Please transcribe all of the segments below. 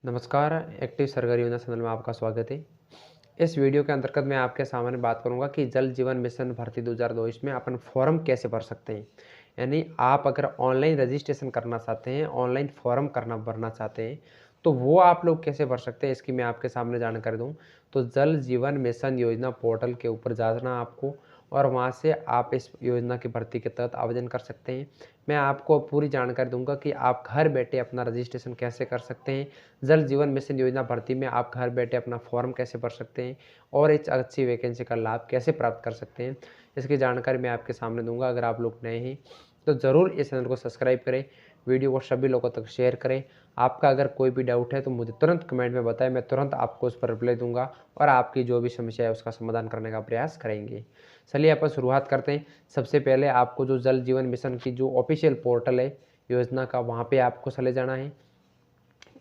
नमस्कार, एक्टिव सरकारी योजना चैनल में आपका स्वागत है। इस वीडियो के अंतर्गत मैं आपके सामने बात करूंगा कि जल जीवन मिशन भर्ती 2024 में अपन फॉर्म कैसे भर सकते हैं। यानी आप अगर ऑनलाइन रजिस्ट्रेशन करना चाहते हैं, ऑनलाइन फॉर्म भरना चाहते हैं, तो वो आप लोग कैसे भर सकते हैं, इसकी मैं आपके सामने जानकारी दूँ। तो जल जीवन मिशन योजना पोर्टल के ऊपर जाना आपको और वहाँ से आप इस योजना की भर्ती के तहत आवेदन कर सकते हैं। मैं आपको पूरी जानकारी दूँगा कि आप घर बैठे अपना रजिस्ट्रेशन कैसे कर सकते हैं, जल जीवन मिशन योजना भर्ती में आप घर बैठे अपना फॉर्म कैसे भर सकते हैं और इस अच्छी वैकेंसी का लाभ कैसे प्राप्त कर सकते हैं, इसकी जानकारी मैं आपके सामने दूँगा। अगर आप लोग नए हैं तो ज़रूर इस चैनल को सब्सक्राइब करें, वीडियो को सभी लोगों तक शेयर करें। आपका अगर कोई भी डाउट है तो मुझे तुरंत कमेंट में बताएं, मैं तुरंत आपको उस पर रिप्लाई दूँगा और आपकी जो भी समस्या है उसका समाधान करने का प्रयास करेंगे। चलिए अपन शुरुआत करते हैं। सबसे पहले आपको जो जल जीवन मिशन की जो ऑफिशियल पोर्टल है योजना का, वहाँ पे आपको चले जाना है।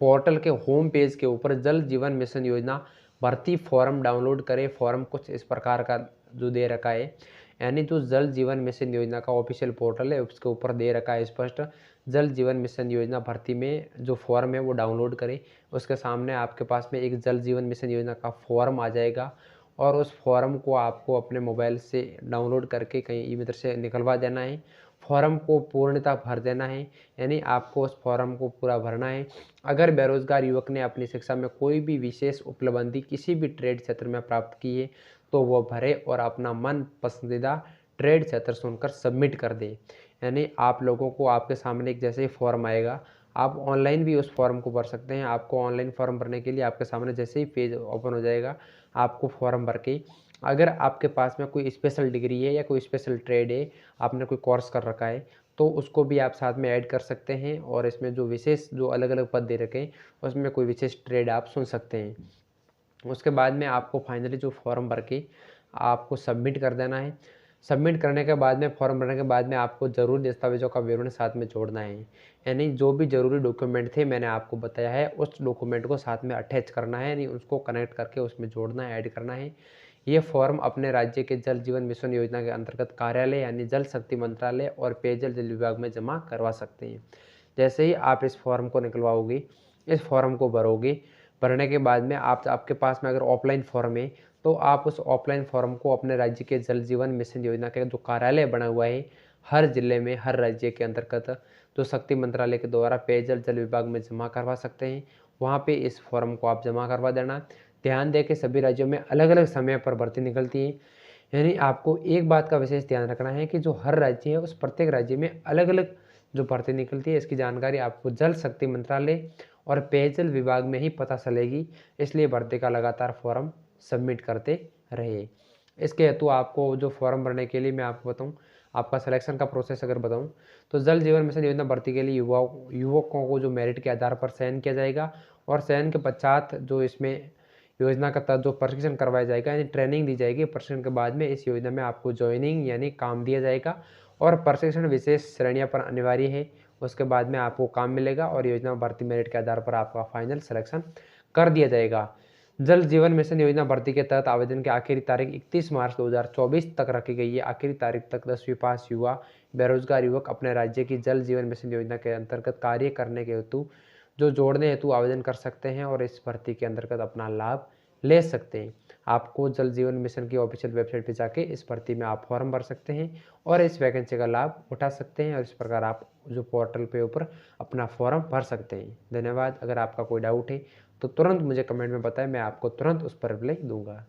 पोर्टल के होम पेज के ऊपर जल जीवन मिशन योजना भर्ती फॉर्म डाउनलोड करें। फॉर्म कुछ इस प्रकार का जो दे रखा है, यानी जो जल जीवन मिशन योजना का ऑफिशियल पोर्टल है उसके ऊपर दे रखा है स्पष्ट, जल जीवन मिशन योजना भर्ती में जो फॉर्म है वो डाउनलोड करें। उसके सामने आपके पास में एक जल जीवन मिशन योजना का फॉर्म आ जाएगा और उस फॉर्म को आपको अपने मोबाइल से डाउनलोड करके कहीं इधर से निकलवा देना है। फॉर्म को पूर्णतः भर देना है, यानी आपको उस फॉर्म को पूरा भरना है। अगर बेरोजगार युवक ने अपनी शिक्षा में कोई भी विशेष उपलब्धि किसी भी ट्रेड क्षेत्र में प्राप्त की है तो वो भरे और अपना मन पसंदीदा ट्रेड क्षेत्र चुनकर सबमिट कर दे। यानी आप लोगों को आपके सामने एक जैसे ही फॉर्म आएगा, आप ऑनलाइन भी उस फॉर्म को भर सकते हैं। आपको ऑनलाइन फॉर्म भरने के लिए आपके सामने जैसे ही पेज ओपन हो जाएगा, आपको फॉर्म भर के, अगर आपके पास में कोई स्पेशल डिग्री है या कोई स्पेशल ट्रेड है, आपने कोई कोर्स कर रखा है, तो उसको भी आप साथ में ऐड कर सकते हैं और इसमें जो विशेष जो अलग-अलग पद दे रखे हैं, उसमें कोई विशेष ट्रेड आप चुन सकते हैं। उसके बाद में आपको फाइनली जो फॉर्म भर के आपको सबमिट कर देना है। सबमिट करने के बाद में, फॉर्म भरने के बाद में आपको ज़रूरी दस्तावेज़ों का विवरण साथ में जोड़ना है। यानी जो भी ज़रूरी डॉक्यूमेंट थे मैंने आपको बताया है, उस डॉक्यूमेंट को साथ में अटैच करना है, यानी उसको कनेक्ट करके उसमें जोड़ना है, ऐड करना है। ये फॉर्म अपने राज्य के जल जीवन मिशन योजना के अंतर्गत कार्यालय यानी जल शक्ति मंत्रालय और पेयजल जल विभाग में जमा करवा सकते हैं। जैसे ही आप इस फॉर्म को निकलवाओगे, इस फॉर्म को भरोगे, भरने के बाद में आपके पास में अगर ऑफलाइन फॉर्म है तो आप उस ऑफलाइन फॉर्म को अपने राज्य के जल जीवन मिशन योजना का जो कार्यालय बना हुआ है हर जिले में, हर राज्य के अंतर्गत, जो शक्ति मंत्रालय के द्वारा पेयजल जल विभाग में जमा करवा सकते हैं। वहाँ पे इस फॉर्म को आप जमा करवा देना। ध्यान दें कि सभी राज्यों में अलग अलग समय पर भर्ती निकलती है, यानी आपको एक बात का विशेष ध्यान रखना है कि जो हर राज्य है उस प्रत्येक राज्य में अलग अलग जो भर्ती निकलती है, इसकी जानकारी आपको जल शक्ति मंत्रालय और पेयजल विभाग में ही पता चलेगी। इसलिए भर्ती का लगातार फॉर्म सबमिट करते रहिए। इसके हेतु आपको जो फॉर्म भरने के लिए मैं आपको बताऊं, आपका सिलेक्शन का प्रोसेस अगर बताऊं, तो जल जीवन मिशन योजना भर्ती के लिए युवकों को जो मेरिट के आधार पर चयन किया जाएगा और चयन के पश्चात जो इसमें योजना का तहत जो प्रशिक्षण करवाया जाएगा, यानी ट्रेनिंग दी जाएगी। प्रशिक्षण के बाद में इस योजना में आपको ज्वाइनिंग यानी काम दिया जाएगा और प्रशिक्षण विशेष श्रेणियों पर अनिवार्य है। उसके बाद में आपको काम मिलेगा और योजना भर्ती मेरिट के आधार पर आपका फाइनल सिलेक्शन कर दिया जाएगा। जल जीवन मिशन योजना भर्ती के तहत आवेदन की आखिरी तारीख 31 मार्च 2024 तक रखी गई है। आखिरी तारीख तक 10वीं पास युवा बेरोजगार युवक अपने राज्य की जल जीवन मिशन योजना के अंतर्गत कार्य करने के हेतु जो जोड़ने हेतु आवेदन कर सकते हैं और इस भर्ती के अंतर्गत अपना लाभ ले सकते हैं। आपको जल जीवन मिशन की ऑफिशियल वेबसाइट पर जाके इस भर्ती में आप फॉर्म भर सकते हैं और इस वैकेंसी का लाभ उठा सकते हैं और इस प्रकार आप जो पोर्टल पे ऊपर अपना फॉर्म भर सकते हैं। धन्यवाद। अगर आपका कोई डाउट है तो तुरंत मुझे कमेंट में बताएं, मैं आपको तुरंत उस पर रिप्लाई दूंगा।